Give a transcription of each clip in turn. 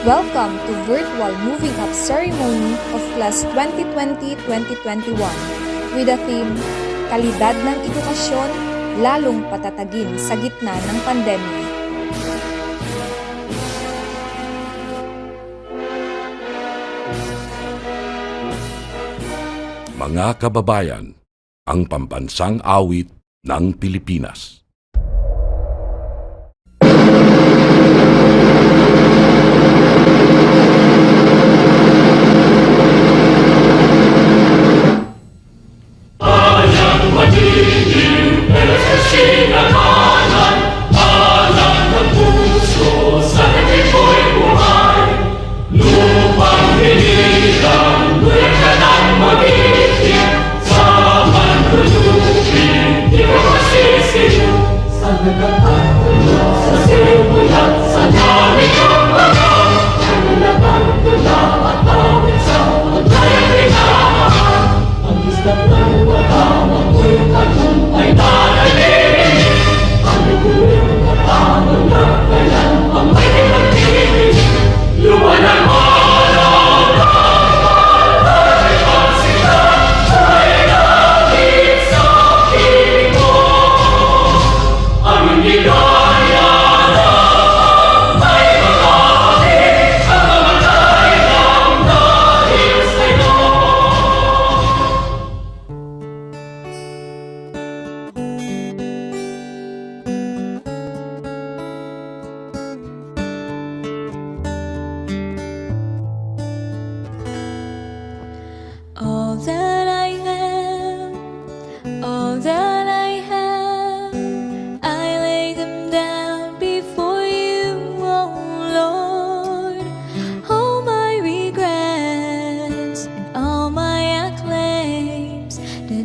Welcome to Virtual Moving Up Ceremony of Class 2020-2021 with the theme, Kalidad ng Edukasyon, lalong patatagin sa gitna ng pandemya. Mga kababayan, ang pambansang awit ng Pilipinas.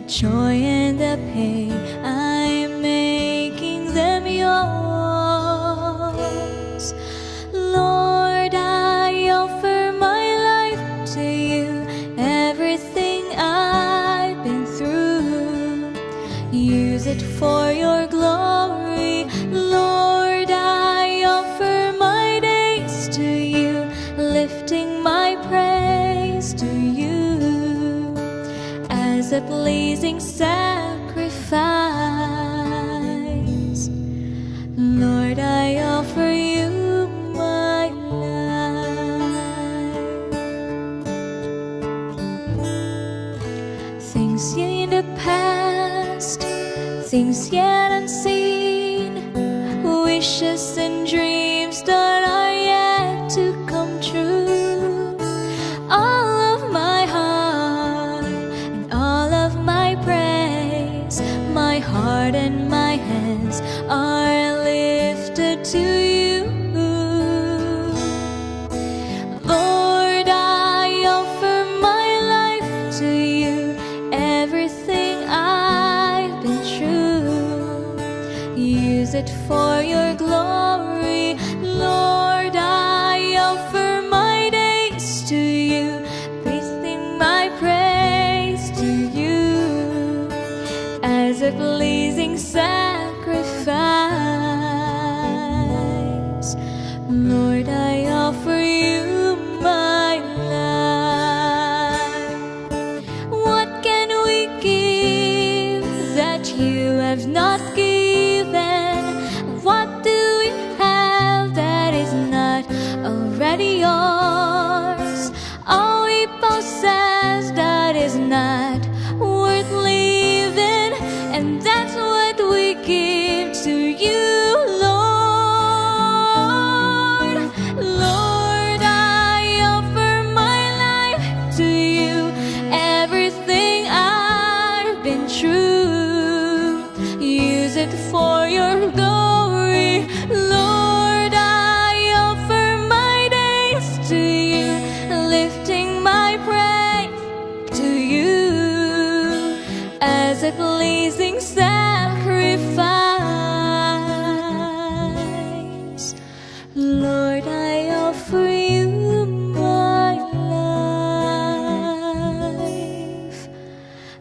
Joy and the pain, I'm making them yours. Lord, I offer my life to you, everything I've been through. Use it for your glory. Lord, I offer my days to you, lifting my praise to you as a pleasing sacrifice. Lord, I offer you my life. Things in the past, things yet unseen, wishes and dreams that are yet to come true. All of my heart and all of my praise, my heart and my hands are lifted to you. Lord, I offer my life to you, everything I've been through. Use it for your glory. Lord, I offer my days to you, breathing my praise to you as a pleasing sacrifice. Lord, I offer you my life. What can we give that you have not given? What do we have that is not already yours? All we possess that is not worth living, and that's what we give to you, Lord. Lord, I offer my life to you, everything I've been through. Use it for your glory. Lord, I offer my days to you, lifting my praise to you as a pleasing sacrifice. Lord, I offer you my life.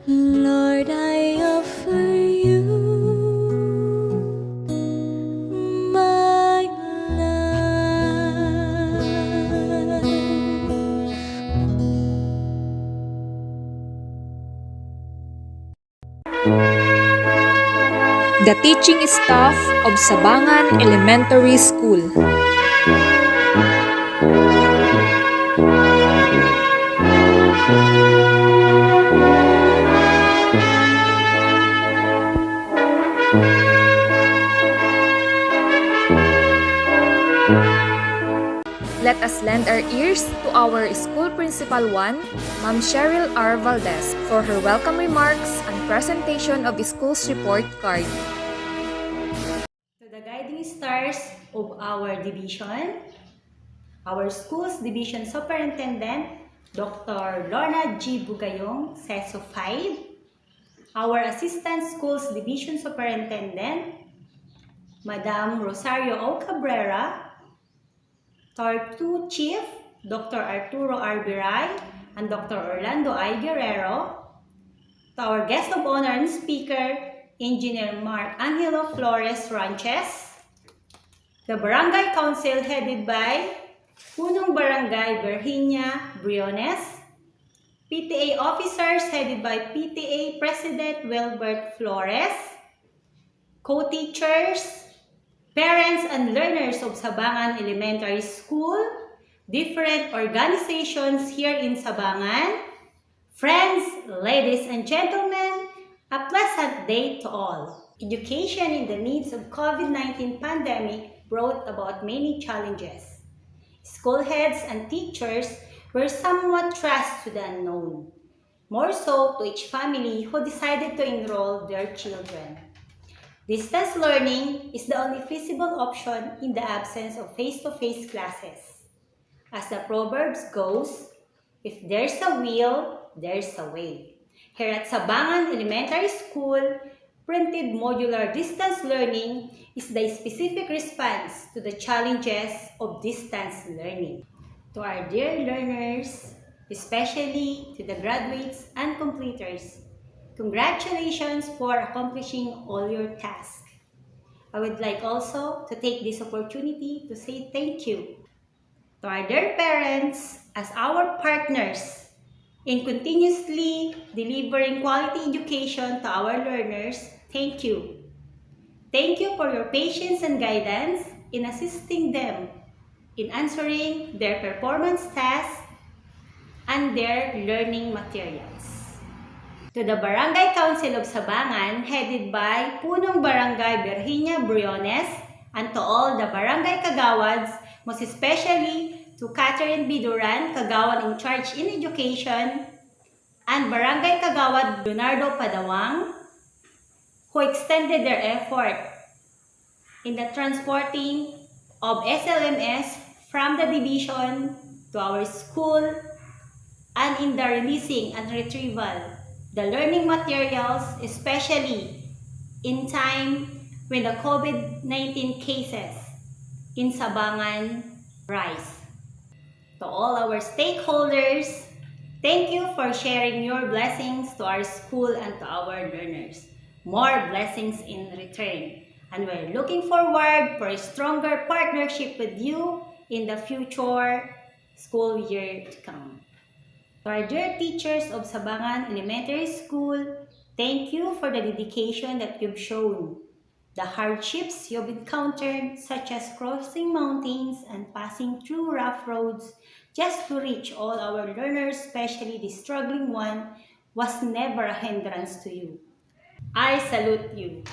Lord, I offer you my life. The teaching staff of Sabangan Elementary School. Let us lend our ears to our School Principal 1, Ma'am Cheryl R. Valdez, for her welcome remarks and presentation of School's report card. To the guiding stars of our division, our school's division superintendent, Dr. Lorna G. Bugayong, CESO 5, our assistant schools division superintendent, Madam Rosario O. Cabrera, to our two chief, Dr. Arturo R. Biray and Dr. Orlando I. Guerrero, to our guest of honor and speaker, Engineer Mark Angelo Flores Ranches, the Barangay Council headed by Punong Barangay Virginia Briones, PTA officers headed by PTA President Wilbert Flores, co-teachers, parents and learners of Sabangan Elementary School, different organizations here in Sabangan, friends, ladies and gentlemen, a pleasant day to all. Education in the midst of COVID-19 pandemic brought about many challenges. School heads and teachers were somewhat thrust to the unknown, more so to each family who decided to enroll their children. Distance learning is the only feasible option in the absence of face-to-face classes. As the proverbs goes, if there's a will, there's a way. Here at Sabangan Elementary School, printed modular distance learning is the specific response to the challenges of distance learning. To our dear learners, especially to the graduates and completers, congratulations for accomplishing all your tasks. I would like also to take this opportunity to say thank you to our dear parents as our partners in continuously delivering quality education to our learners. Thank you. Thank you for your patience and guidance in assisting them in answering their performance tasks and their learning materials. To the Barangay Council of Sabangan, headed by Punong Barangay Virginia Briones, and to all the Barangay Kagawads, most especially to Catherine Biduran, Kagawad in charge in education, and Barangay Kagawad Leonardo Padawang, who extended their effort in the transporting of SLMS from the division to our school and in the releasing and retrieval the learning materials, especially in time when the COVID-19 cases in Sabangan rise. To all our stakeholders, thank you for sharing your blessings to our school and to our learners. More blessings in return. And we're looking forward for a stronger partnership with you in the future school year to come. To our dear teachers of Sabangan Elementary School, thank you for the dedication that you've shown. The hardships you've encountered, such as crossing mountains and passing through rough roads just to reach all our learners, especially the struggling one, was never a hindrance to you. I salute you.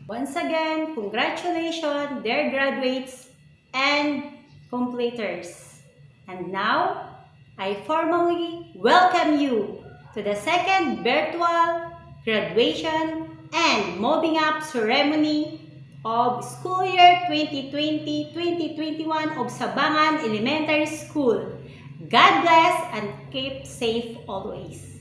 Once again, congratulations, dear graduates and completers. And now, I formally welcome you to the second virtual graduation and moving up ceremony of school year 2020-2021 of Sabangan Elementary School. God bless and keep safe always.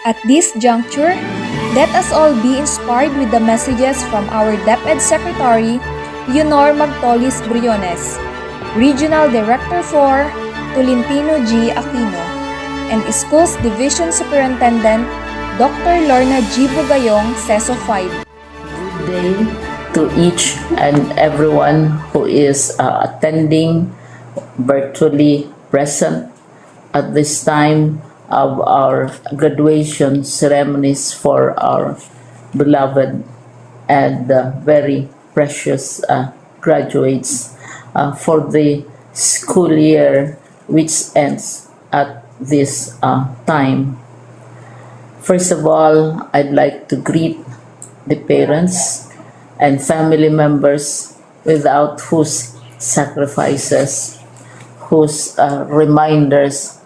At this juncture, let us all be inspired with the messages from our DepEd Secretary, Leonor Magtolis Briones, Regional Director for Tolentino G. Aquino, and Schools Division Superintendent Dr. Lorna G. Bugayong, CESO 5. Good day to each and everyone who is attending virtually present at this time of our graduation ceremonies for our beloved and very precious graduates for the school year which ends at this time. First of all, I'd like to greet the parents and family members without whose sacrifices, whose reminders,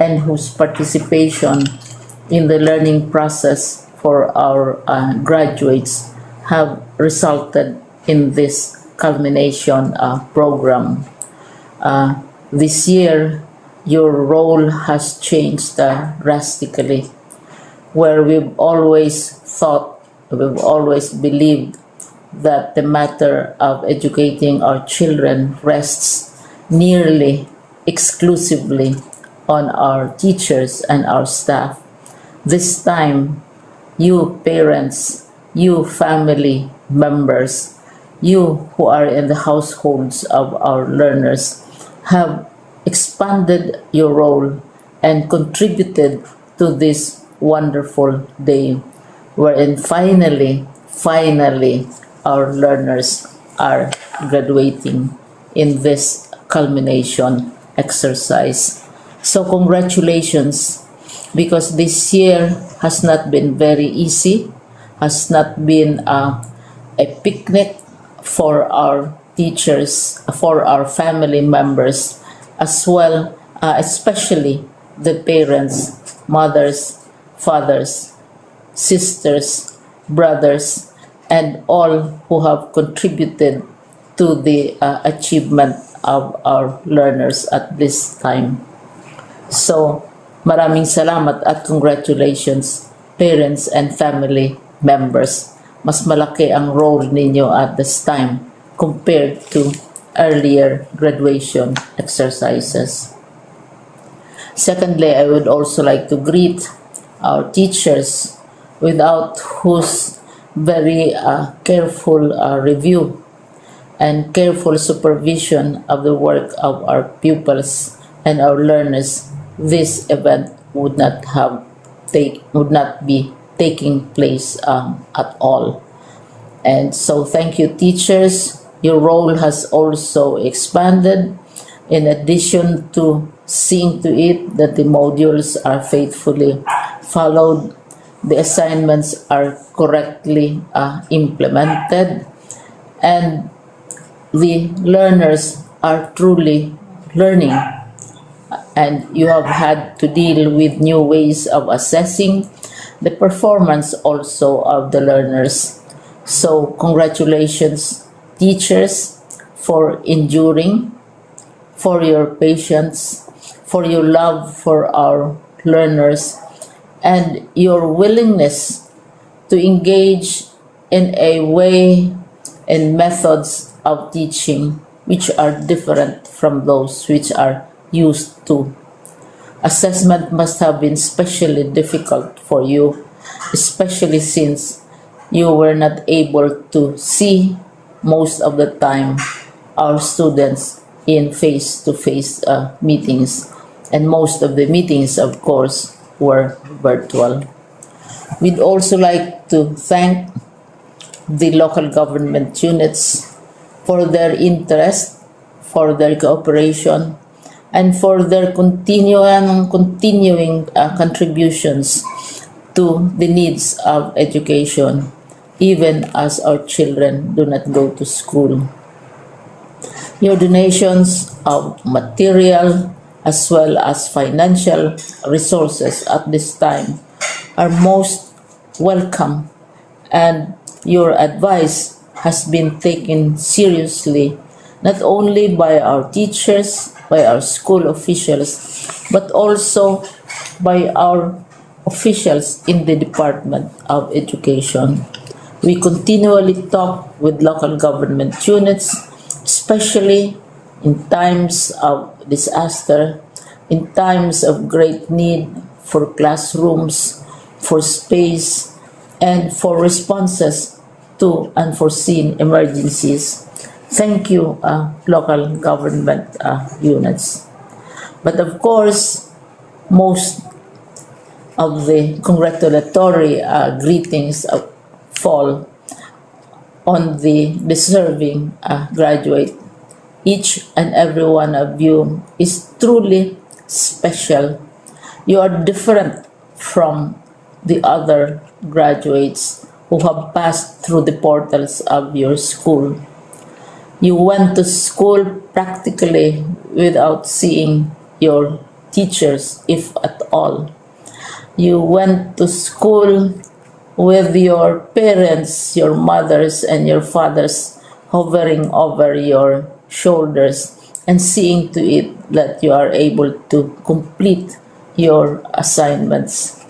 and whose participation in the learning process for our graduates have resulted in this culmination program. This year, your role has changed drastically, where we've always believed that the matter of educating our children rests nearly exclusively on our teachers and our staff. This time, you parents, you family members, you who are in the households of our learners have expanded your role and contributed to this wonderful day wherein finally our learners are graduating in this culmination exercise. So congratulations, because this year has not been very easy, has not been a picnic for our teachers, for our family members, as well, especially the parents, mothers, fathers, sisters, brothers, and all who have contributed to the achievement of our learners at this time. So, maraming salamat at congratulations, parents and family members. Mas malaki ang role ninyo at this time compared to earlier graduation exercises. Secondly, I would also like to greet our teachers, without whose very careful review and careful supervision of the work of our pupils and our learners, this event would not be taking place at all. And so thank you, teachers. Your role has also expanded, in addition to seeing to it that the modules are faithfully followed, the assignments are correctly implemented, and the learners are truly learning. And you have had to deal with new ways of assessing the performance also of the learners. So congratulations, teachers, for enduring, for your patience, for your love for our learners, and your willingness to engage in a way and methods of teaching which are different from those which are used to. Assessment must have been especially difficult for you, especially since you were not able to see most of the time our students in face-to-face meetings, and most of the meetings, of course, were virtual. We'd also like to thank the local government units for their interest, for their cooperation, and for their continuing contributions to the needs of education, even as our children do not go to school. Your donations of material as well as financial resources at this time are most welcome, and your advice has been taken seriously not only by our teachers, by our school officials, but also by our officials in the Department of Education. We continually talk with local government units, especially in times of disaster, in times of great need for classrooms, for space, and for responses to unforeseen emergencies. Thank you, local government units. But of course, most of the congratulatory greetings fall on the deserving graduate. Each and every one of you is truly special. You are different from the other graduates who have passed through the portals of your school. You went to school practically without seeing your teachers, if at all. You went to school with your parents, your mothers, and your fathers hovering over your shoulders and seeing to it that you are able to complete your assignments.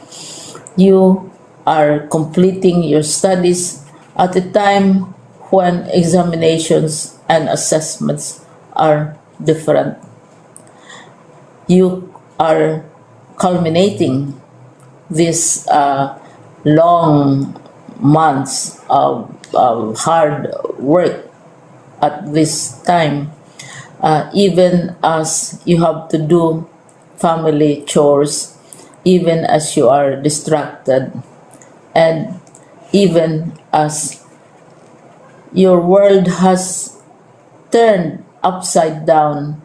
You are completing your studies at a time when examinations and assessments are different. You are culminating these long months of hard work at this time, even as you have to do family chores, even as you are distracted, and even as your world has turned upside down,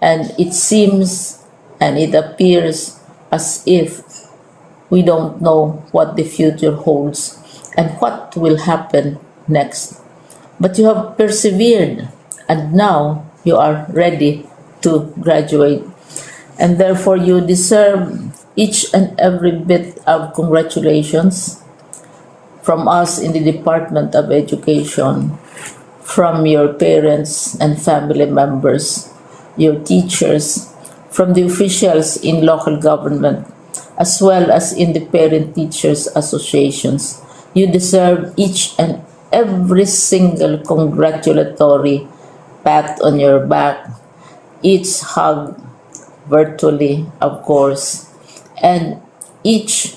and it seems and it appears as if we don't know what the future holds and what will happen next. But you have persevered, and now you are ready to graduate. And therefore, you deserve each and every bit of congratulations from us in the Department of Education, from your parents and family members, your teachers, from the officials in local government, as well as in the parent teachers associations. You deserve each and every single congratulatory pat on your back, each hug virtually, of course, and each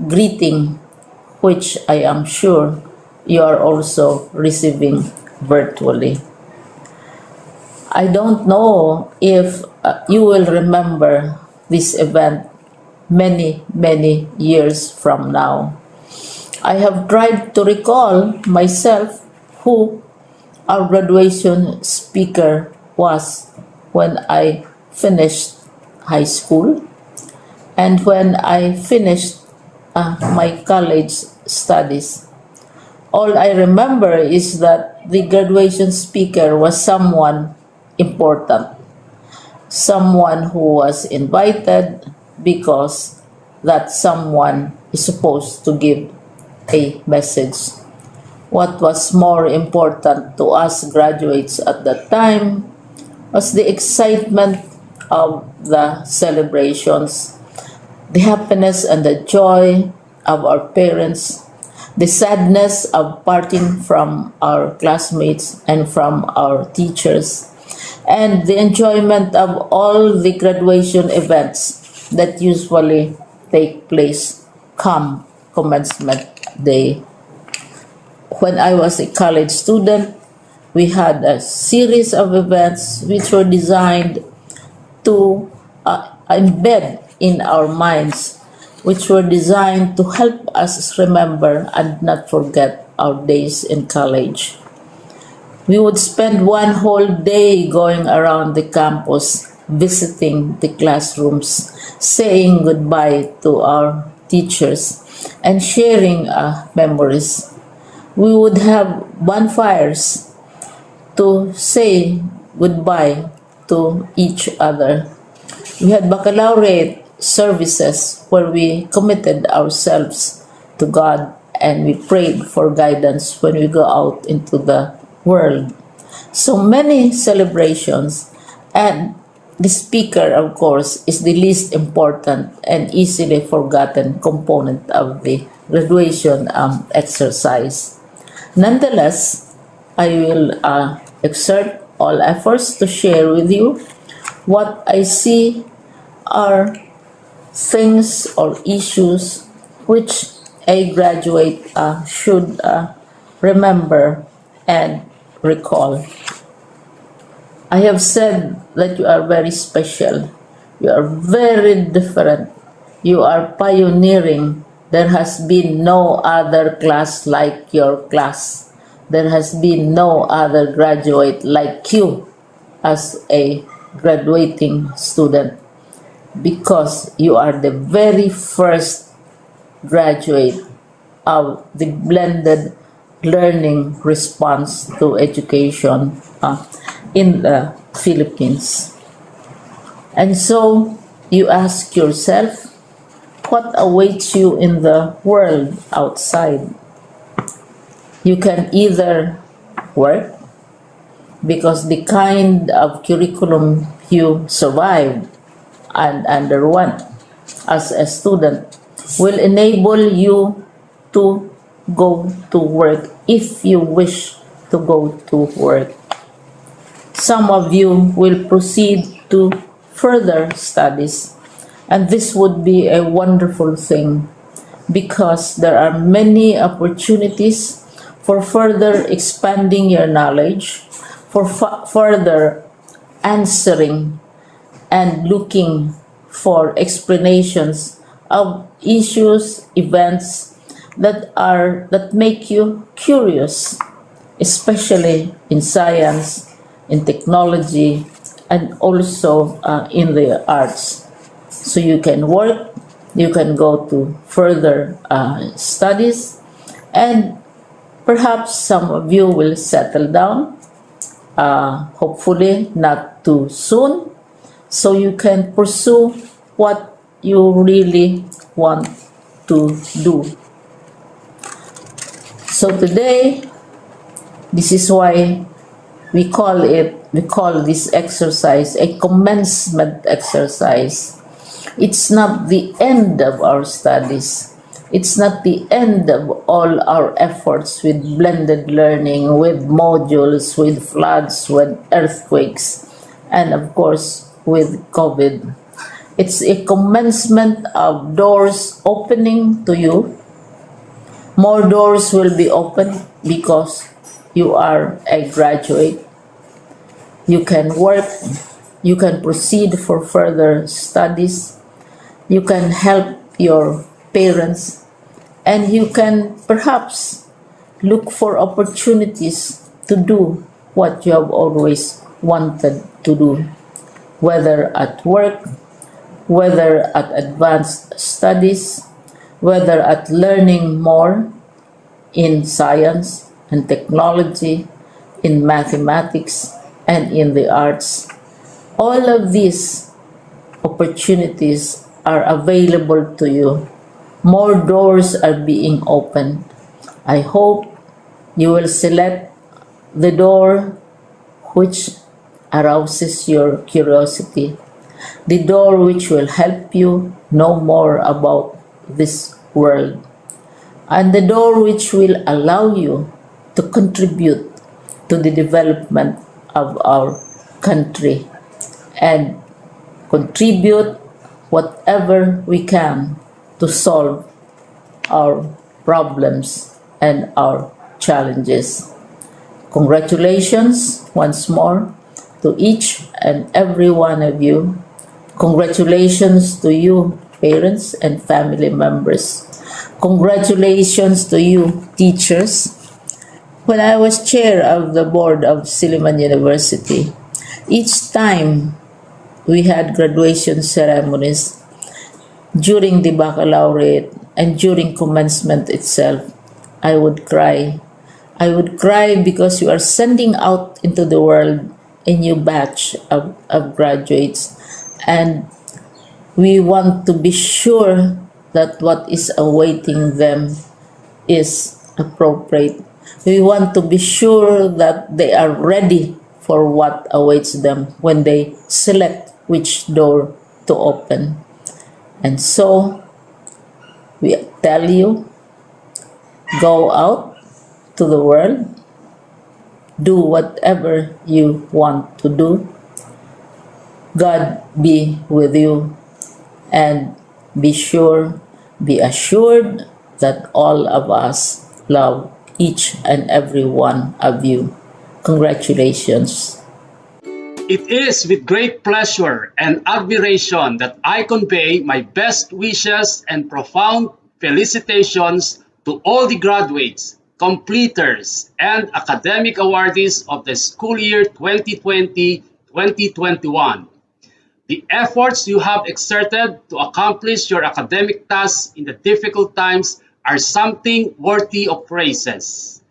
greeting, which I am sure you are also receiving virtually. I don't know if you will remember this event many years from now. I have tried to recall myself who our graduation speaker was when I finished high school and when I finished my college studies. All I remember is that the graduation speaker was someone important, someone who was invited because that someone is supposed to give a message. What was more important to us graduates at that time was the excitement of the celebrations, the happiness and the joy of our parents, the sadness of parting from our classmates and from our teachers, and the enjoyment of all the graduation events that usually take place come commencement day. When I was a college student, we had a series of events which were designed to embed in our minds, which were designed to help us remember and not forget our days in college. We would spend one whole day going around the campus, visiting the classrooms, saying goodbye to our teachers, and sharing memories. We would have bonfires to say goodbye to each other. We had baccalaureate services where we committed ourselves to God and we prayed for guidance when we go out into the world. So many celebrations, and the speaker, of course, is the least important and easily forgotten component of the graduation exercise. Nonetheless, I will exert all efforts to share with you what I see are things or issues which a graduate should remember and recall. I have said that you are very special. You are very different. You are pioneering. There has been no other class like your class. There has been no other graduate like you as a graduating student, because you are the very first graduate of the blended learning response to education in the Philippines. And so you ask yourself, what awaits you in the world outside? You can either work, because the kind of curriculum you survived and underwent as a student will enable you to go to work if you wish to go to work. Some of you will proceed to further studies, and this would be a wonderful thing, because there are many opportunities for further expanding your knowledge, for further answering and looking for explanations of issues, events that make you curious, especially in science, in technology, and also in the arts. So you can work, you can go to further studies, and perhaps some of you will settle down, hopefully not too soon, so you can pursue what you really want to do. So today, this is why we call this exercise a commencement exercise. It's not the end of our studies. It's not the end of all our efforts with blended learning, with modules, with floods, with earthquakes, and of course with COVID. It's a commencement of doors opening to you. More doors will be opened because you are a graduate. You can work, you can proceed for further studies, you can help your parents, and you can perhaps look for opportunities to do what you have always wanted to do, whether at work, whether at advanced studies, whether at learning more in science and technology, in mathematics, and in the arts. All of these opportunities are available to you. More doors are being opened. I hope you will select the door which arouses your curiosity, the door which will help you know more about this world, and the door which will allow you to contribute to the development of our country and contribute whatever we can to solve our problems and our challenges. Congratulations once more to each and every one of you. Congratulations to you, parents and family members. Congratulations to you, teachers. When I was chair of the board of Silliman University, each time we had graduation ceremonies, during the baccalaureate and during commencement itself, I would cry. I would cry because you are sending out into the world a new batch of graduates, and we want to be sure that what is awaiting them is appropriate. We want to be sure that they are ready for what awaits them when they select which door to open. And so we tell you, go out to the world, do whatever you want to do. God be with you, and be sure, be assured that all of us love each and every one of you. Congratulations. It is with great pleasure and admiration that I convey my best wishes and profound felicitations to all the graduates, completers, and academic awardees of the school year 2020-2021. The efforts you have exerted to accomplish your academic tasks in the difficult times are something worthy of praises.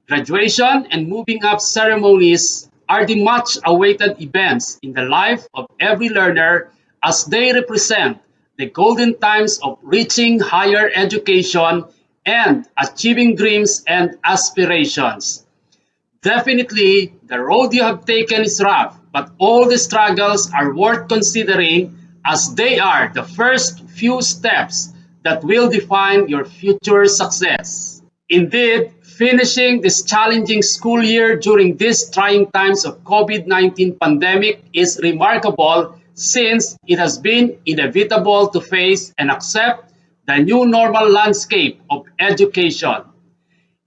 Graduation and moving up ceremonies are the much awaited events in the life of every learner as they represent the golden times of reaching higher education and achieving dreams and aspirations. Definitely, the road you have taken is rough, but all the struggles are worth considering as they are the first few steps that will define your future success. Indeed, finishing this challenging school year during these trying times of COVID-19 pandemic is remarkable since it has been inevitable to face and accept the new normal landscape of education.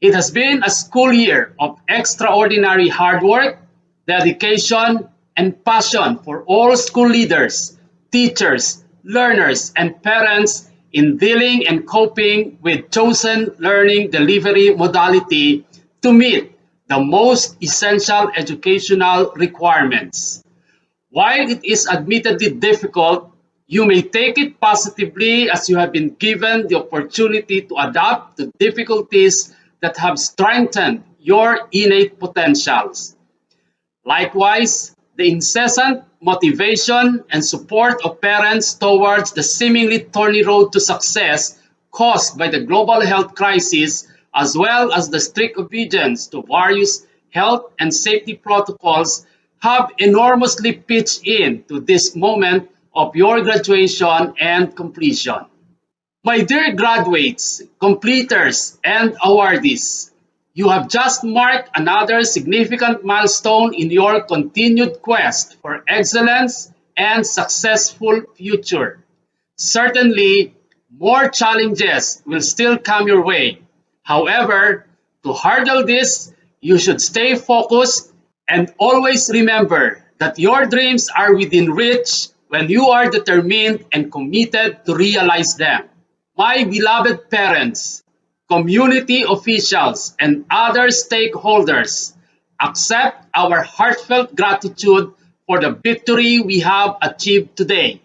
It has been a school year of extraordinary hard work, dedication, and passion for all school leaders, teachers, learners, and parents in dealing and coping with chosen learning delivery modality to meet the most essential educational requirements. While it is admittedly difficult, you may take it positively as you have been given the opportunity to adapt to difficulties that have strengthened your innate potentials. Likewise, the incessant motivation and support of parents towards the seemingly thorny road to success caused by the global health crisis, as well as the strict obedience to various health and safety protocols, have enormously pitched in to this moment of your graduation and completion. My dear graduates, completers, and awardees, you have just marked another significant milestone in your continued quest for excellence and successful future. Certainly, more challenges will still come your way. However, to hurdle this, you should stay focused and always remember that your dreams are within reach when you are determined and committed to realize them. My beloved parents, community officials, and other stakeholders, accept our heartfelt gratitude for the victory we have achieved today.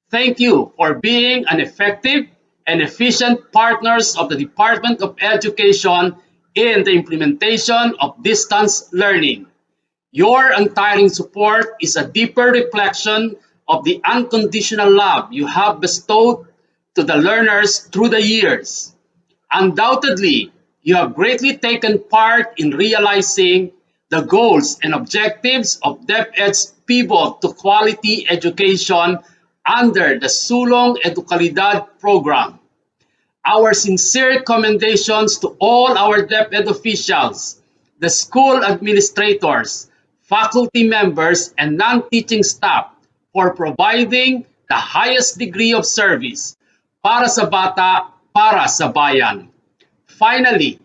Thank you for being an effective and efficient partners of the Department of Education in the implementation of distance learning. Your untiring support is a deeper reflection of the unconditional love you have bestowed to the learners through the years. Undoubtedly, you have greatly taken part in realizing the goals and objectives of DepEd's pivot to quality education under the Sulong Educalidad program. Our sincere commendations to all our DepEd officials, the school administrators, faculty members, and non-teaching staff for providing the highest degree of service para sa bata, para sa bayan. Finally,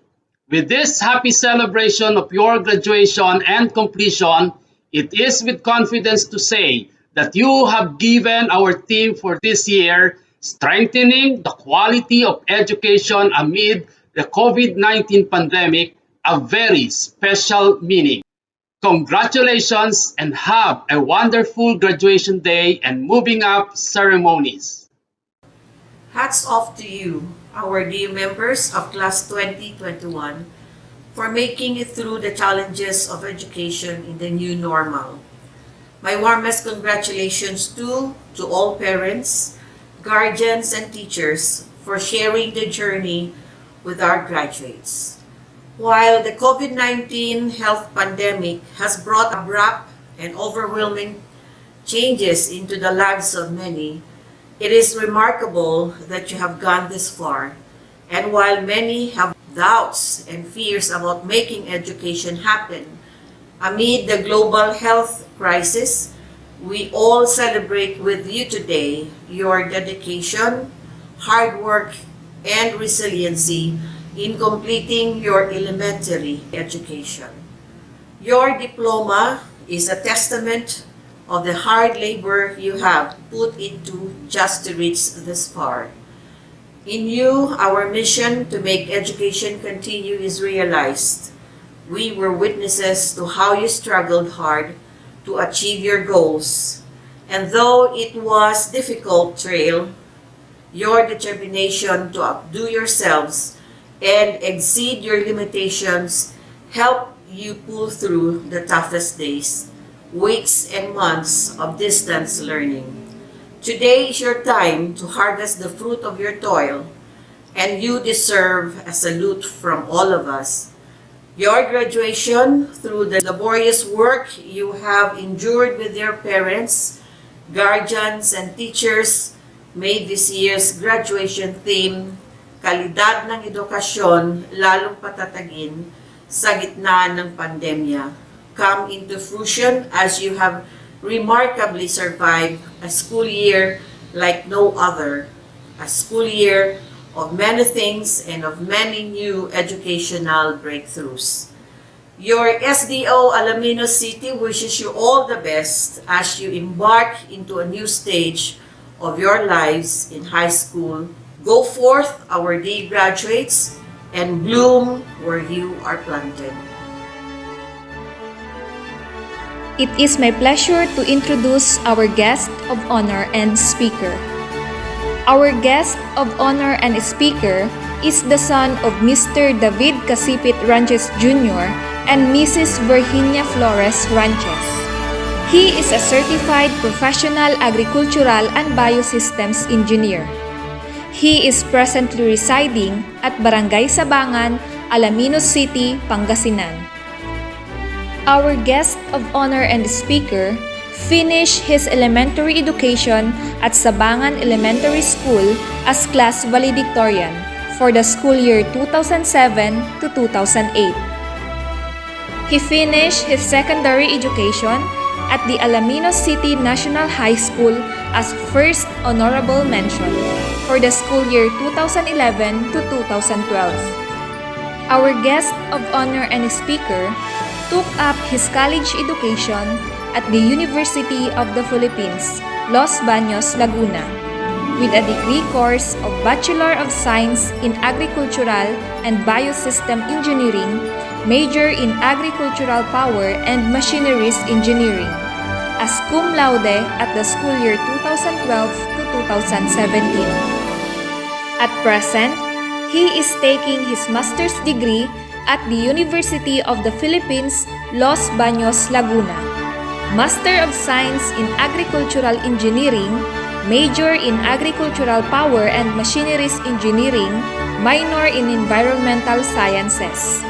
with this happy celebration of your graduation and completion, it is with confidence to say that you have given our team for this year, strengthening the quality of education amid the COVID-19 pandemic, a very special meaning. Congratulations and have a wonderful graduation day and moving up ceremonies. Hats off to you, our dear members of Class 2021, for making it through the challenges of education in the new normal. My warmest congratulations to all parents, guardians, and teachers for sharing the journey with our graduates. While the COVID-19 health pandemic has brought abrupt and overwhelming changes into the lives of many, it is remarkable that you have gone this far. And while many have doubts and fears about making education happen, amid the global health crisis, we all celebrate with you today your dedication, hard work, and resiliency in completing your elementary education. Your diploma is a testament of the hard labor you have put into just to reach this far. In you, our mission to make education continue is realized. We were witnesses to how you struggled hard to achieve your goals. And though it was difficult trail, your determination to outdo yourselves and exceed your limitations helped you pull through the toughest days, weeks, and months of distance learning. Today is your time to harvest the fruit of your toil, and you deserve a salute from all of us. Your graduation, through the laborious work you have endured with your parents, guardians, and teachers, made this year's graduation theme, Kalidad ng Edukasyon, lalong patatagin sa gitna ng pandemya, come into fruition as you have remarkably survived a school year like no other, a school year of many things and of many new educational breakthroughs. Your SDO Alaminos City wishes you all the best as you embark into a new stage of your lives in high school. Go forth, our dear graduates, and bloom where you are planted. It is my pleasure to introduce our guest of honor and speaker. Our guest of honor and speaker is the son of Mr. David Casipit Ranches Jr. and Mrs. Virginia Flores Ranches. He is a certified professional agricultural and biosystems engineer. He is presently residing at Barangay Sabangan, Alaminos City, Pangasinan. Our guest of honor and speaker finished his elementary education at Sabangan Elementary School as class valedictorian for the school year 2007 to 2008. He finished his secondary education at the Alaminos City National High School as first honorable mention for the school year 2011 to 2012. Our guest of honor and speaker took up his college education at the University of the Philippines, Los Baños, Laguna, with a degree course of Bachelor of Science in Agricultural and Biosystem Engineering, major in Agricultural Power and Machineries Engineering, as cum laude at the school year 2012 to 2017. At present, he is taking his master's degree at the University of the Philippines, Los Baños, Laguna. Master of Science in Agricultural Engineering, major in Agricultural Power and Machineries Engineering, minor in Environmental Sciences.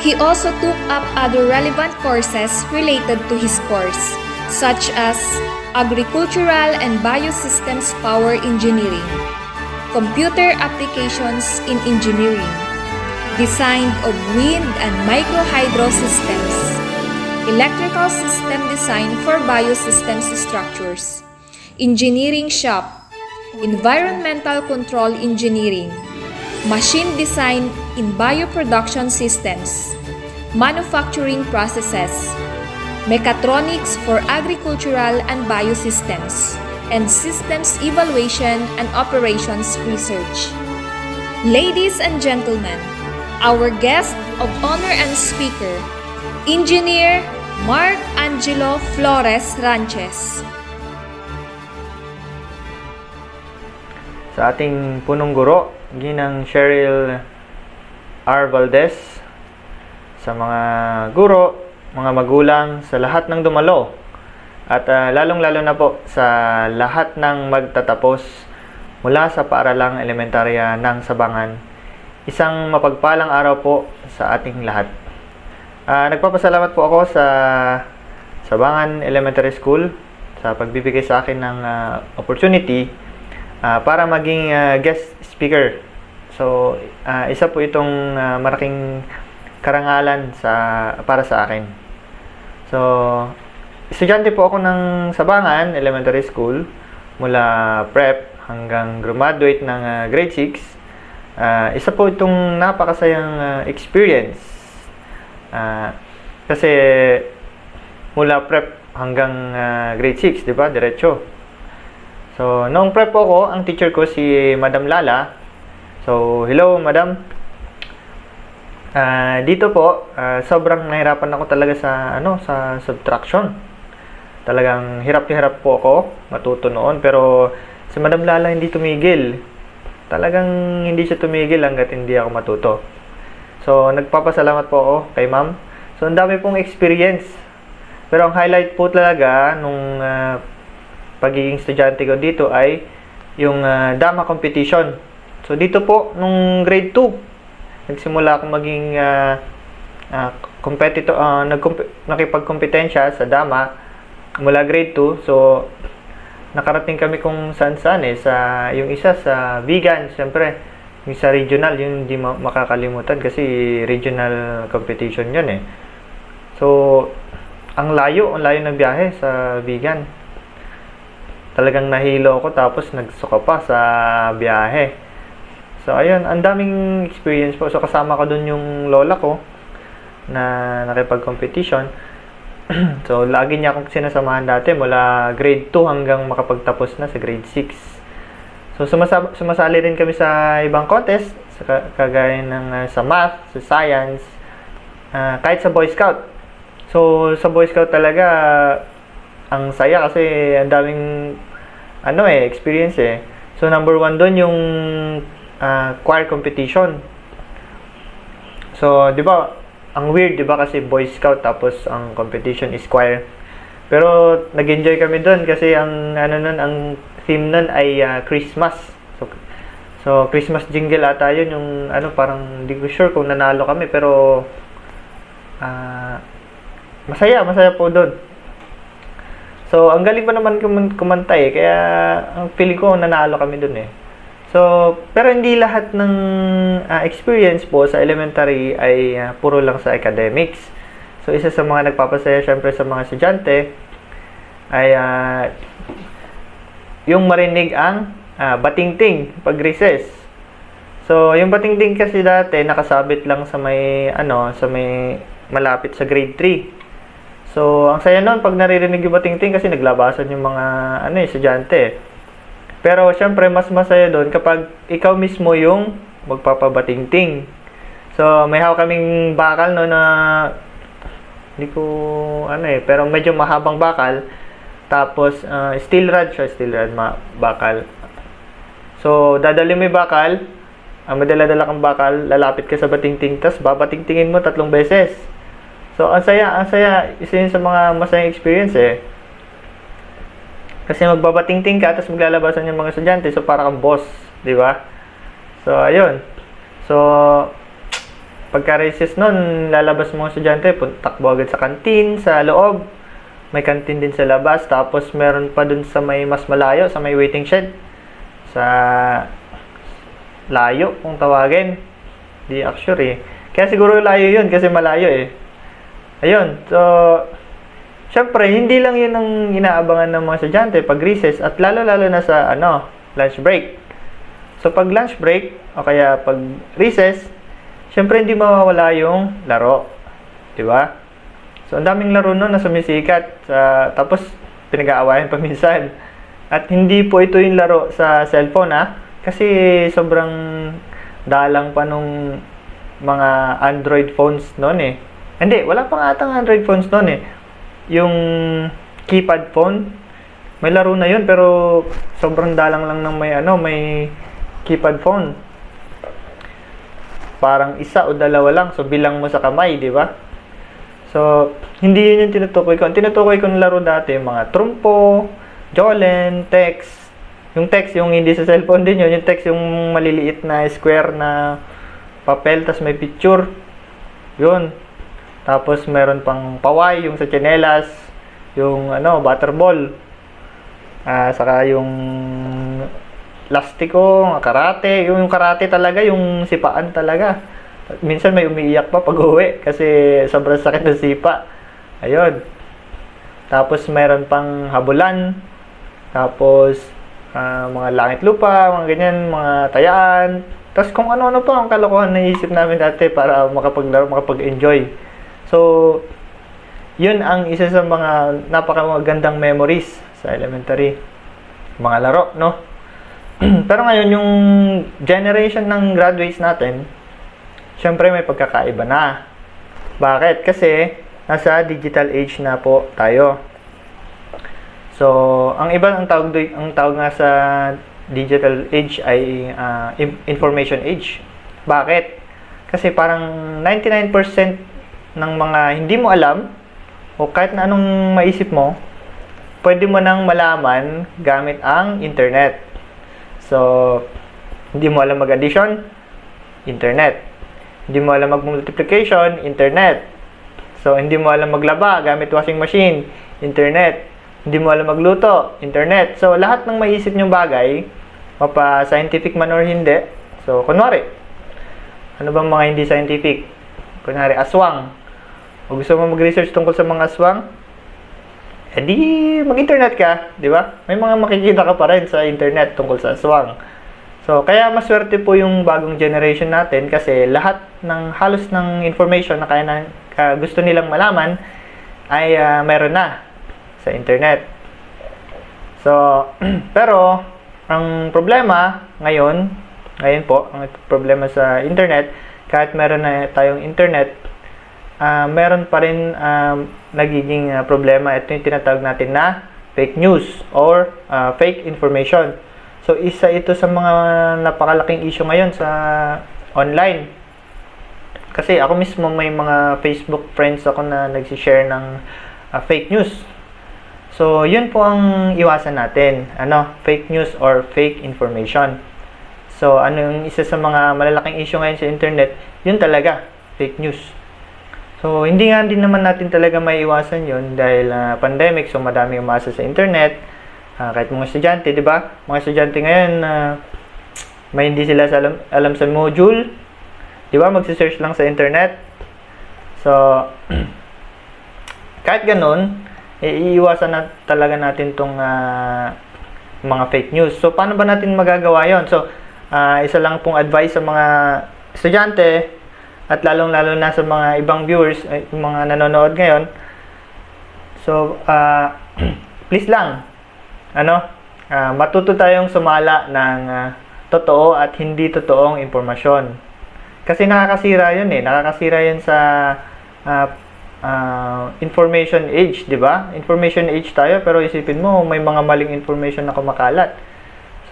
He also took up other relevant courses related to his course, such as Agricultural and Biosystems Power Engineering, Computer Applications in Engineering, Design of Wind and Microhydro Systems, Electrical System Design for Biosystems Structures, Engineering Shop, Environmental Control Engineering, Machine Design in Bioproduction Systems, Manufacturing Processes, Mechatronics for Agricultural and Biosystems, and Systems Evaluation and Operations Research. Ladies and gentlemen, our guest of honor and speaker, Engineer Mark Angelo Flores Ranches. Sa ating punong guro, Ginang Cheryl R. Valdez, sa mga guro, mga magulang, sa lahat ng dumalo, at lalong-lalo na po sa lahat ng magtatapos mula sa paaralang elementarya ng Sabangan. Isang mapagpalang araw po sa ating lahat. Nagpapasalamat po ako sa Sabangan Elementary School sa pagbibigay sa akin ng opportunity para maging guest speaker. So, isa po itong malaking karangalan para sa akin. So, estudyante po ako ng Sabangan Elementary School mula prep hanggang graduate ng grade 6. Isa po itong napakasayang experience. Kasi mula prep hanggang grade 6, di ba? Diretso. So, noong prep po ako, ang teacher ko si Madam Lala. So, hello, Madam. Dito po, sobrang nahirapan ako talaga sa subtraction. Talagang hirap na hirap po ako matuto noon, pero si Madam Lala hindi tumigil. Talagang hindi siya tumigil hanggat hindi ako matuto. So, nagpapasalamat po ako kay Ma'am. So, ang dami pong experience. Pero ang highlight po talaga nung pagiging estudyante ko dito ay yung drama competition. So, dito po, nung grade 2, nagsimula akong maging nakipagkompetensya sa dama mula grade 2. So, nakarating kami kung saan-saan yung isa sa vegan, siyempre. Yung sa regional, yun hindi makakalimutan kasi regional competition yun eh. So, ang layo ng biyahe sa vegan. Talagang nahilo ako tapos nagsuka pa sa biyahe. So, ayun, ang daming experience po. So, kasama ko dun yung lola ko na nakipag-competition. So, lagi niya akong sinasamahan dati mula grade 2 hanggang makapagtapos na sa grade 6. So, sumasali rin kami sa ibang contest, kagaya ng sa math, sa science, kahit sa Boy Scout. So, sa Boy Scout talaga, ang saya kasi ang daming experience eh. So, number 1 doon yung choir competition. So, di ba, ang weird, di ba, kasi Boy Scout tapos ang competition is choir. Pero nag-enjoy kami doon kasi ang ang theme nun ay Christmas. So Christmas jingle ata yun yung parang hindi ko sure kung nanalo kami pero masaya po doon. So ang galing pa naman kumanta eh kaya ang feeling ko nanalo kami doon eh. So, pero hindi lahat ng experience po sa elementary ay puro lang sa academics. So, isa sa mga nagpapasaya syempre sa mga estudyante ay yung marinig ang batingting pag recess. So, yung batingting kasi dati nakasabit lang sa may malapit sa grade 3. So, ang saya noon pag naririnig yung batingting kasi naglabasan yung mga estudyante. Pero syempre mas masaya doon kapag ikaw mismo yung magpapabatingting. So may hawak kaming bakal no na hindi ko pero medyo mahabang bakal. Tapos steel rod bakal. So dadali mo yung bakal, madala-dala kang bakal, lalapit ka sa batingting, tas babatingtingin mo 3 beses. So ang saya, isa yun sa mga masayang experience eh. Kasi magbabatingting ka, tapos maglalabasan yung mga estudyante, so para kang boss, di ba? So, ayun. So, pagka-recess nun, lalabas mga estudyante, takbo agad sa kantin, sa loob. May kantin din sa labas, tapos meron pa dun sa may mas malayo, sa may waiting shed. Sa layo, kung tawagin. Di actually. Kaya siguro layo yun, kasi malayo eh. Ayun, so syempre, hindi lang yun ang inaabangan ng mga estudyante pag recess at lalo-lalo na sa lunch break. So, pag lunch break o kaya pag recess, syempre hindi mawawala yung laro. Diba? So, ang daming laro nun na sumisikat. Tapos, pinag-aawayan pa minsan. At hindi po ito yung laro sa cellphone kasi sobrang dalang pa nung mga Android phones noon eh. Hindi, wala pa nga atang Android phones noon eh. Yung keypad phone, may laro na yun pero sobrang dalang lang ng may keypad phone. Parang isa o dalawa lang, so bilang mo sa kamay, di ba? So, hindi yun yung tinutukoy ko. Ang tinutukoy ko ng laro dati, mga trumpo, jolen, text. Yung text, yung hindi sa cellphone din yun. Yung text, yung maliliit na square na papel, tas may picture. Yun. Tapos meron pang paway, yung sa tsinelas, yung butterball. Saka yung lastiko, karate, yung karate talaga, yung sipaan talaga. Minsan may umiiyak pa pag uwi kasi sobrang sakit ng sipa. Ayun. Tapos mayroon pang habulan. Tapos mga langit lupa, mga ganyan, mga tayaan. Tapos kung ano-ano pa ang kalokohan na isip namin dati para makapaglaro, makapag-enjoy. So, yun ang isa sa mga napakagandang memories sa elementary. Mga laro, no? Pero ngayon, yung generation ng graduates natin, syempre may pagkakaiba na. Bakit? Kasi nasa digital age na po tayo. So, ang iba ang tawag nga sa digital age ay information age. Bakit? Kasi parang 99% ng mga hindi mo alam o kahit na anong maisip mo, pwede mo nang malaman gamit ang internet. So, hindi mo alam mag-addition, internet. Hindi mo alam mag-multiplication, internet. So, hindi mo alam maglaba gamit washing machine, internet. Hindi mo alam magluto, internet. So, lahat ng maisip nyong bagay, mapa-scientific man or hindi. So, kunwari, ano bang mga hindi scientific? Kunwari, aswang. O gusto mo mag-research tungkol sa mga aswang? Eh di, mag-internet ka, di ba? May mga makikita ka pa rin sa internet tungkol sa aswang. So, kaya maswerte po yung bagong generation natin kasi lahat ng halos ng information na gusto nilang malaman ay meron na sa internet. So, pero ang problema ngayon po, ang problema sa internet, kahit meron na tayong internet, meron pa rin nagiging problema. Ito yung tinatawag natin na fake news or fake information. So, isa ito sa mga napakalaking issue ngayon sa online. Kasi ako mismo may mga Facebook friends ako na nagsishare ng fake news. So, yun po ang iwasan natin. Fake news or fake information. So, yung isa sa mga malalaking issue ngayon sa internet, yun talaga, fake news. So, hindi nga din naman natin talaga maiiwasan yun dahil pandemic, so madami umasa sa internet. Kahit mga estudyante, di ba? Mga estudyante ngayon, may hindi sila alam sa module. Di ba? Magsisearch lang sa internet. So, kahit ganun, iiwasan na talaga natin tong mga fake news. So, paano ba natin magagawa yon? So, isa lang pong advice sa mga estudyante, at lalong-lalo na sa mga ibang viewers, yung mga nanonood ngayon. So, please lang, matuto tayong sumala ng totoo at hindi totoong impormasyon. Kasi nakakasira yun nakakasira yun sa information age, di ba? Information age tayo, pero isipin mo, may mga maling information na kumakalat.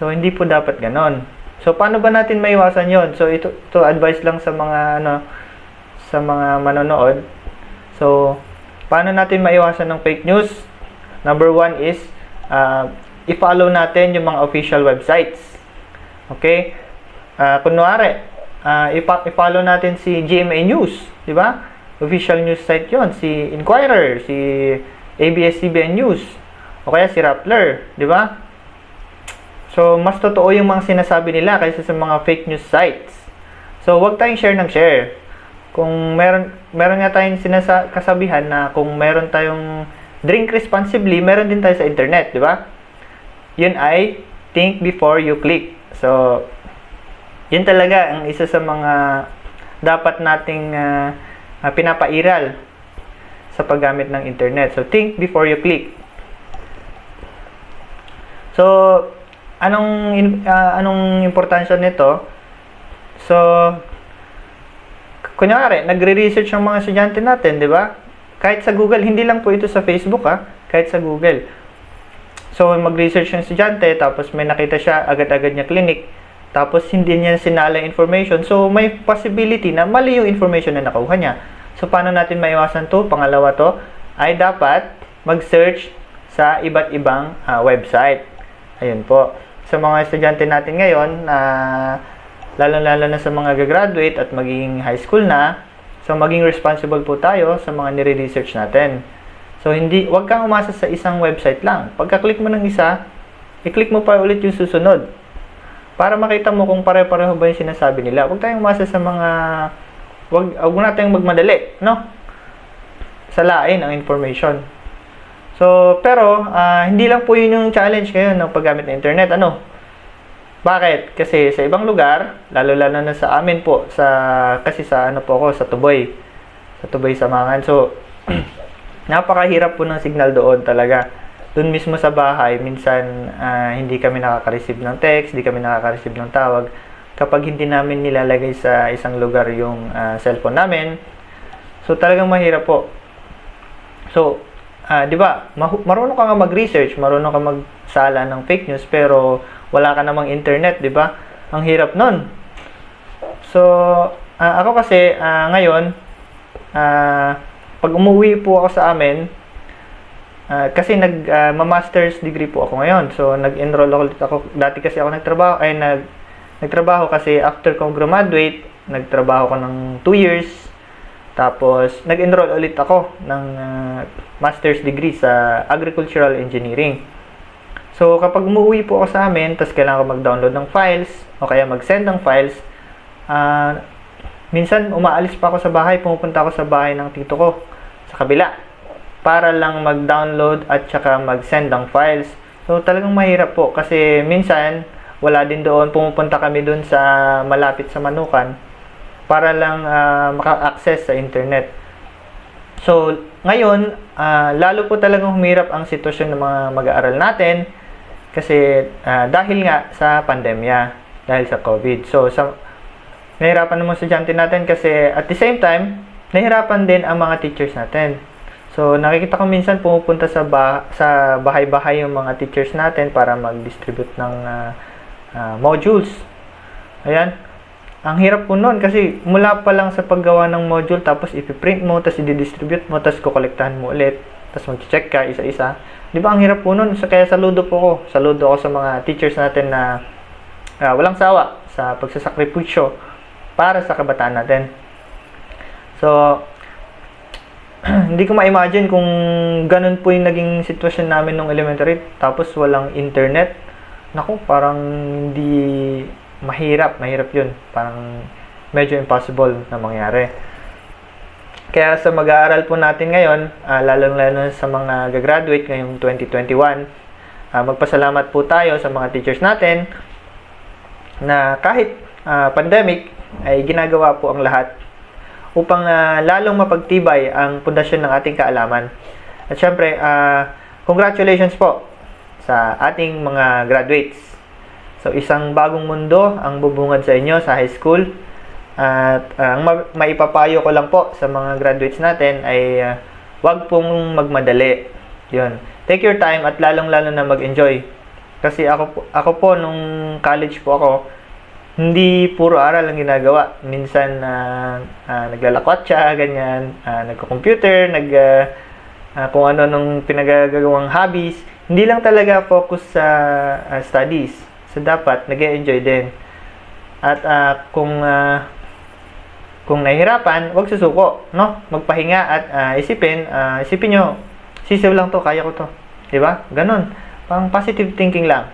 So, hindi po dapat ganon. So, paano ba natin maiwasan yon? So, ito advice lang sa mga sa mga manonood. So, paano natin maiwasan ng fake news? Number 1 is i-follow natin yung mga official websites. Okay? Kunwari, i-follow natin si GMA News, di ba? Official news site 'yon, si Inquirer, si ABS-CBN News, o kaya si Rappler, di ba? So, mas totoo yung mga sinasabi nila kaysa sa mga fake news sites. So, wag tayong share ng share. Kung meron nga tayong kasabihan na kung meron tayong drink responsibly, meron din tayo sa internet, di ba? Yun ay think before you click. So, yun talaga ang isa sa mga dapat nating pinapairal sa paggamit ng internet. So, think before you click. So, anong importansya nito? So, kunyari, nagre-research ang mga estudyante natin, di ba? Kahit sa Google, hindi lang po ito sa Facebook, kahit sa Google. So, mag-research yung estudyante, tapos may nakita siya, agad-agad niya clinic, tapos hindi niya sinala information. So, may possibility na mali yung information na nakuha niya. So, paano natin maiwasan to? Pangalawa to, ay dapat mag-search sa iba't ibang website. Ayun po. Sa mga estudyante natin ngayon, lalo-lalo na sa mga gagraduate at magiging high school na, so maging responsible po tayo sa mga nire-research natin. So, wag kang umasa sa isang website lang. Pagka-click mo ng isa, i-click mo pa ulit yung susunod. Para makita mo kung pare-pareho ba yung sinasabi nila. Huwag tayong umasa sa mga... Huwag na tayong magmadali, no? Salain ang information. So, pero, hindi lang po yun yung challenge ngayon ng paggamit ng internet. Ano? Bakit? Kasi sa ibang lugar, lalo-lalo na sa amin po, kasi sa ano po ako, sa Tuboy. Sa Tuboy, Sabangan. So, napakahirap po ng signal doon talaga. Doon mismo sa bahay, minsan hindi kami nakaka-receive ng text, hindi kami nakaka-receive ng tawag. Kapag hindi namin nilalagay sa isang lugar yung cellphone namin, so talagang mahirap po. So, di ba, marunong ka nga mag-research, marunong ka magsala ng fake news, pero wala ka namang internet, di ba? Ang hirap nun. So, ako kasi, ngayon, pag umuwi po ako sa amin, kasi nag-master's degree po ako ngayon. So, nag-enroll ulit ako. Dati kasi ako nagtrabaho kasi after kong graduate, nagtrabaho ko ng 2 years. Tapos, nag-enroll ulit ako ng master's degree sa agricultural engineering. So, kapag umuwi po ako sa amin, tapos kailangan ko mag-download ng files, o kaya mag-send ng files, minsan umaalis pa ako sa bahay, pumupunta ako sa bahay ng tito ko, sa kabila, para lang mag-download at saka mag-send ng files. So, talagang mahirap po kasi minsan, wala din doon, pumupunta kami doon sa malapit sa Manukan para lang maka-access sa internet. So, ngayon, lalo po talagang humirap ang sitwasyon ng mga mag-aaral natin kasi dahil nga sa pandemya, dahil sa COVID. So, nahirapan ng mga estudyante natin kasi at the same time, nahirapan din ang mga teachers natin. So, nakikita ko minsan pumupunta sa bahay-bahay yung mga teachers natin para mag-distribute ng modules. Ayan. Ang hirap po nun kasi mula pa lang sa paggawa ng module, tapos ipiprint mo, tapos i-distribute mo, tapos kukolektahan mo ulit, tapos mag-check ka isa-isa. Di ba ang hirap po nun? Kaya saludo po ako. Saludo ako sa mga teachers natin na walang sawa sa pagsasakripisyo para sa kabataan natin. So, hindi ko ma-imagine kung ganun po yung naging sitwasyon namin nung elementary tapos walang internet. Naku, parang hindi mahirap yun. Parang medyo impossible na mangyari. Kaya sa mag-aaral po natin ngayon, lalong-lalo sa mga gagraduate ngayong 2021, magpasalamat po tayo sa mga teachers natin na kahit pandemic ay ginagawa po ang lahat upang lalong mapagtibay ang pundasyon ng ating kaalaman. At syempre, congratulations po sa ating mga graduates. So, isang bagong mundo ang bubungad sa inyo sa high school. At ang maipapayo ko lang po sa mga graduates natin ay wag pong magmadali. Yun. Take your time at lalong-lalo na mag-enjoy. Kasi ako po nung college po ako, hindi puro aral ang ginagawa. Minsan, naglalakwat siya, ganyan, nagko-computer, kung ano nung pinagagawang hobbies. Hindi lang talaga focus sa studies. So, dapat, nag-enjoy din. At kung nahihirapan, huwag susuko, no? Magpahinga at isipin nyo, sisiw lang to, kaya ko to. Diba? Ganon. Pang positive thinking lang.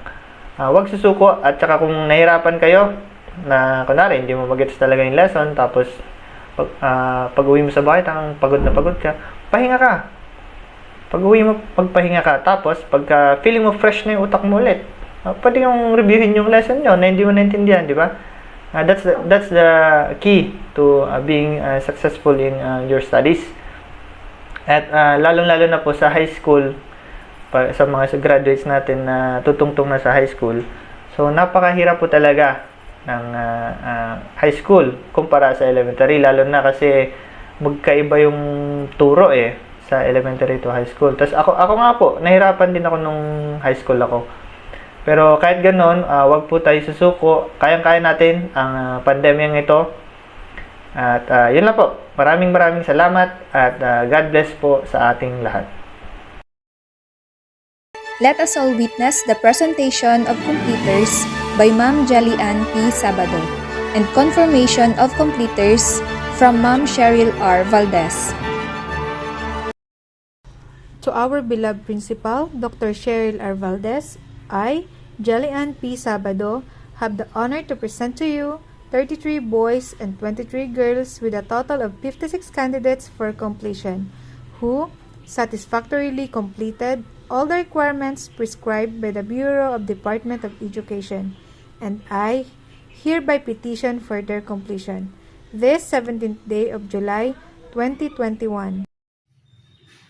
Huwag susuko at saka kung nahihirapan kayo, na kunwari hindi mo mag-gets talaga yung lesson, tapos pag uwi mo sa bahay pagod na pagod ka, pahinga ka. Pag uwi mo, pagpahinga ka, tapos pagka feeling mo fresh na yung utak mo ulit, pwede yung reviewin yung lesson nyo na hindi mo naintindihan, di ba? That's the key to being successful in your studies. At lalong-lalo na po sa high school, sa mga graduates natin na tutungtong na sa high school, so napakahirap po talaga ng high school kumpara sa elementary, lalo na kasi magkaiba yung turo sa elementary to high school. Tapos ako nga po, nahirapan din ako nung high school ako. Pero kahit ganoon, wag po tayo susuko. Kayang-kaya natin ang pandemyang ito. At yun lang po. Maraming salamat at God bless po sa ating lahat. Let us all witness the presentation of completers by Ma'am Jalian P. Sabado and confirmation of completers from Ma'am Cheryl R. Valdez. To our beloved principal, Dr. Cheryl R. Valdez, I, Jelly-Ann P. Sabado, have the honor to present to you 33 boys and 23 girls with a total of 56 candidates for completion, who satisfactorily completed all the requirements prescribed by the Bureau of Department of Education, and I hereby petition for their completion this 17th day of July 2021.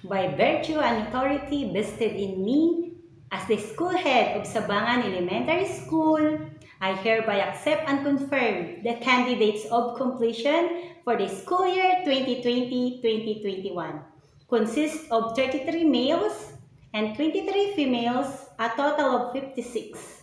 By virtue and authority vested in me as the school head of Sabangan Elementary School, I hereby accept and confirm the candidates of completion for the school year 2020-2021. Consists of 33 males and 23 females, a total of 56.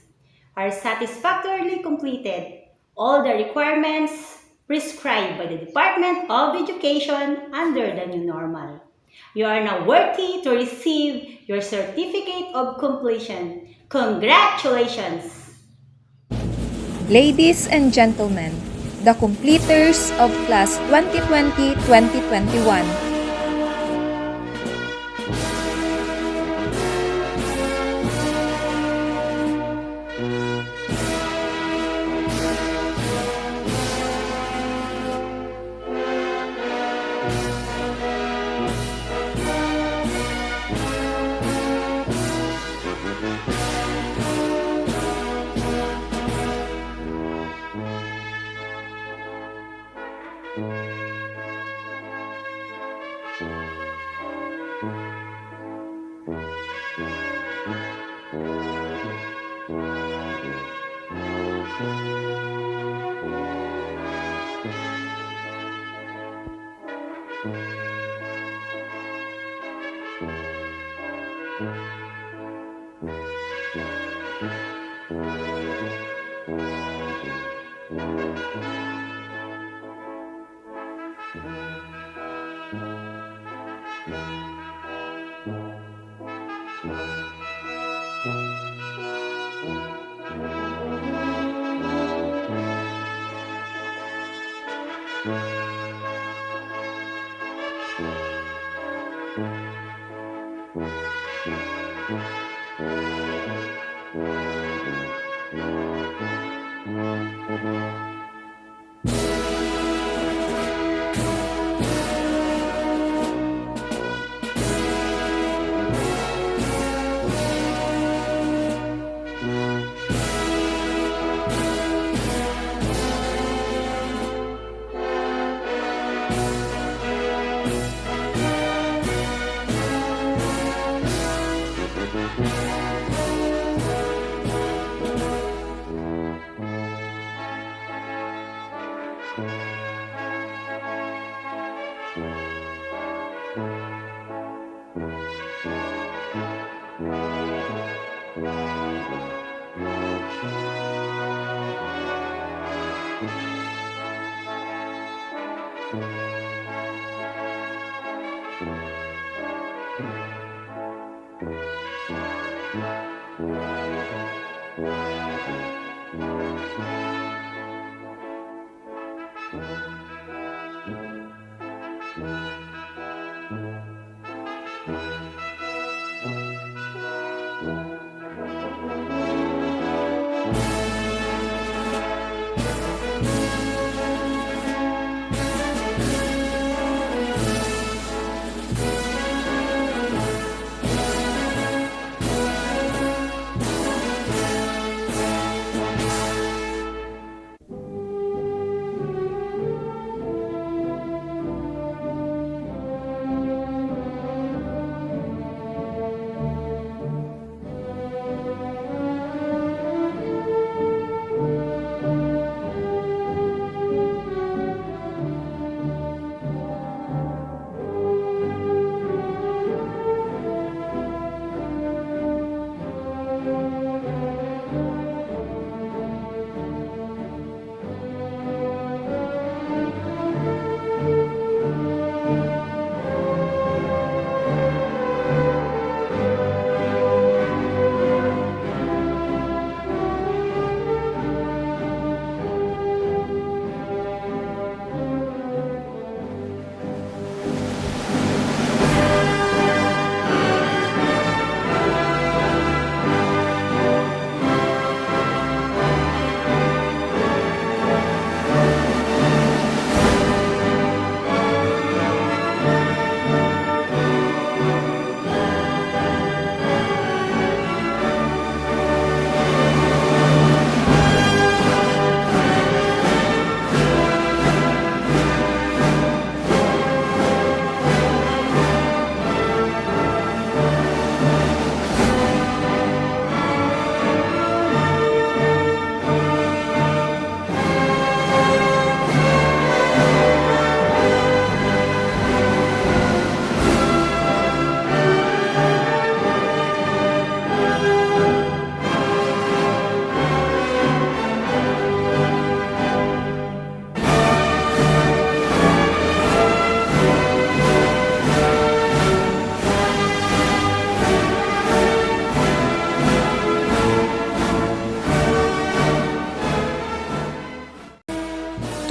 Are satisfactorily completed all the requirements prescribed by the Department of Education under the new normal. You are now worthy to receive your certificate of completion. Congratulations! Ladies and gentlemen, the completers of class 2020-2021.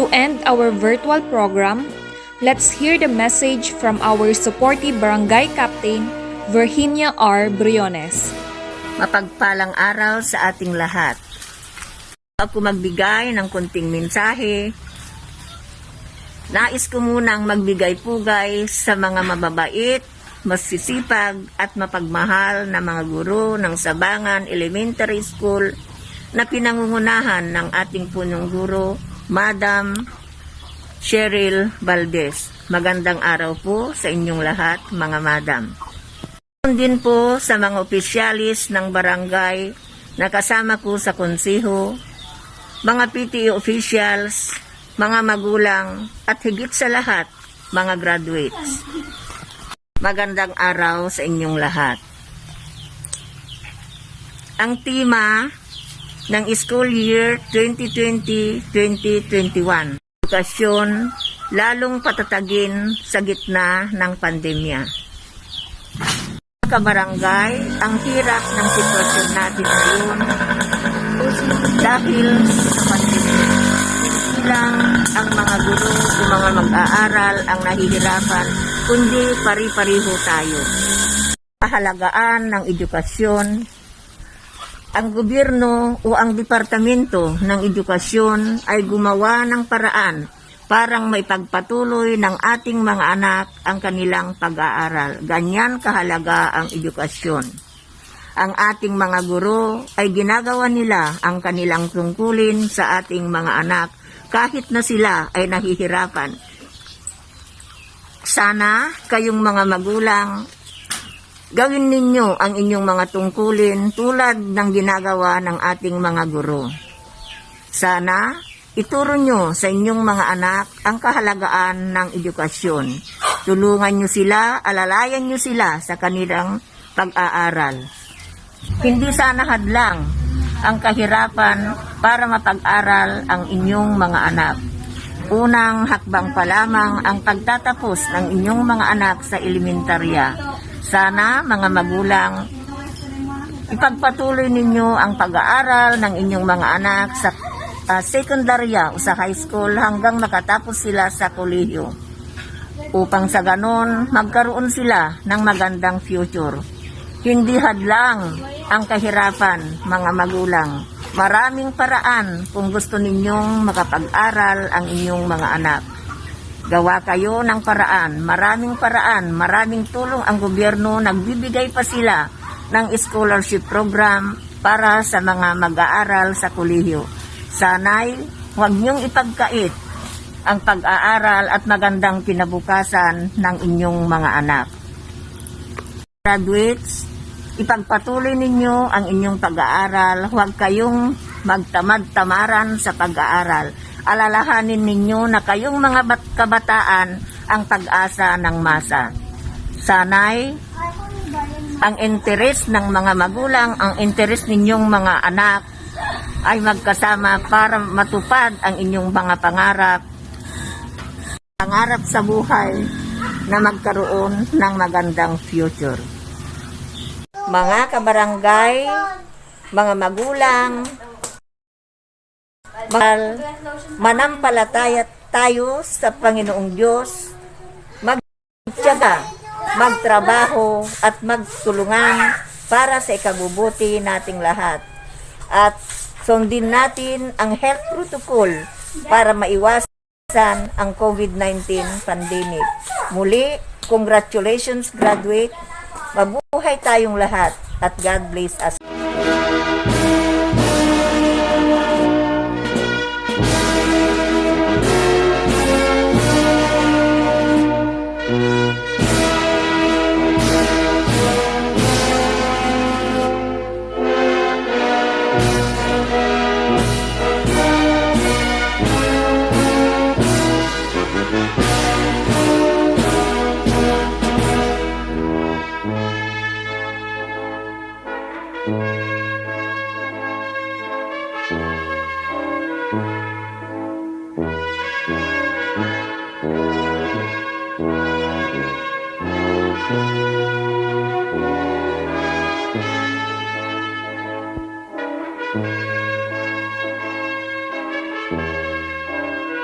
To end our virtual program, let's hear the message from our supportive barangay captain, Virginia R. Briones. Mapagpalang araw sa ating lahat. Ako magbigay ng konting mensahe. Nais ko munang magbigay-pugay sa mga mababait, masisipag at mapagmahal na mga guro ng Sabangan Elementary School na pinangungunahan ng ating punong guro, Madam Cheryl Valdez. Magandang araw po sa inyong lahat, mga madam. Din po sa mga opisyalis ng barangay na kasama ko sa konseho, mga PTE officials, mga magulang, at higit sa lahat, mga graduates. Magandang araw sa inyong lahat. Ang tema ng school year 2020-2021, edukasyon, lalong patatagin sa gitna ng pandemya. Kabarangay, ang hirap ng sitwasyon natin ngayon dahil sa pandemya. Hindi lang ang mga guro o mga mag-aaral ang nahihirapan, kundi pari-pariho tayo. Kahalagaan ng edukasyon, ang gobyerno o ang departamento ng edukasyon ay gumawa ng paraan parang may pagpatuloy ng ating mga anak ang kanilang pag-aaral. Ganyan kahalaga ang edukasyon. Ang ating mga guro ay ginagawa nila ang kanilang tungkulin sa ating mga anak kahit na sila ay nahihirapan. Sana kayong mga magulang, gawin ninyo ang inyong mga tungkulin tulad ng ginagawa ng ating mga guro. Sana ituro nyo sa inyong mga anak ang kahalagaan ng edukasyon. Tulungan nyo sila, alalayan nyo sila sa kanilang pag-aaral. Hindi sana hadlang ang kahirapan para mapag-aral ang inyong mga anak. Unang hakbang pa lamang ang pagtatapos ng inyong mga anak sa elementarya. Sana, mga magulang, ipagpatuloy ninyo ang pag-aaral ng inyong mga anak sa sekundarya o sa high school hanggang makatapos sila sa kolehiyo upang sa ganon magkaroon sila ng magandang future. Hindi hadlang ang kahirapan, mga magulang. Maraming paraan kung gusto ninyong makapag-aral ang inyong mga anak. Gawa kayo ng paraan, maraming tulong ang gobyerno, nagbibigay pa sila ng scholarship program para sa mga mag-aaral sa kolehiyo. Sana'y huwag niyong ipagkait ang pag-aaral at magandang kinabukasan ng inyong mga anak. Graduates, ipagpatuloy ninyo ang inyong pag-aaral, huwag kayong magtamad-tamaran sa pag-aaral. Alalahanin ninyo na kayong mga kabataan ang pag-asa ng masa. Sana'y ang interes ng mga magulang, ang interes ninyong mga anak ay magkasama para matupad ang inyong mga pangarap sa buhay na magkaroon ng magandang future. Mga kabarangay, mga magulang, manampalataya tayo sa Panginoong Diyos, magtiyaga, magtrabaho at magtulungan para sa ikabubuti nating lahat. At sundin natin ang health protocol para maiwasan ang COVID-19 pandemic. Muli, congratulations graduate. Mabuhay tayong lahat at God bless us.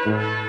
Thank you.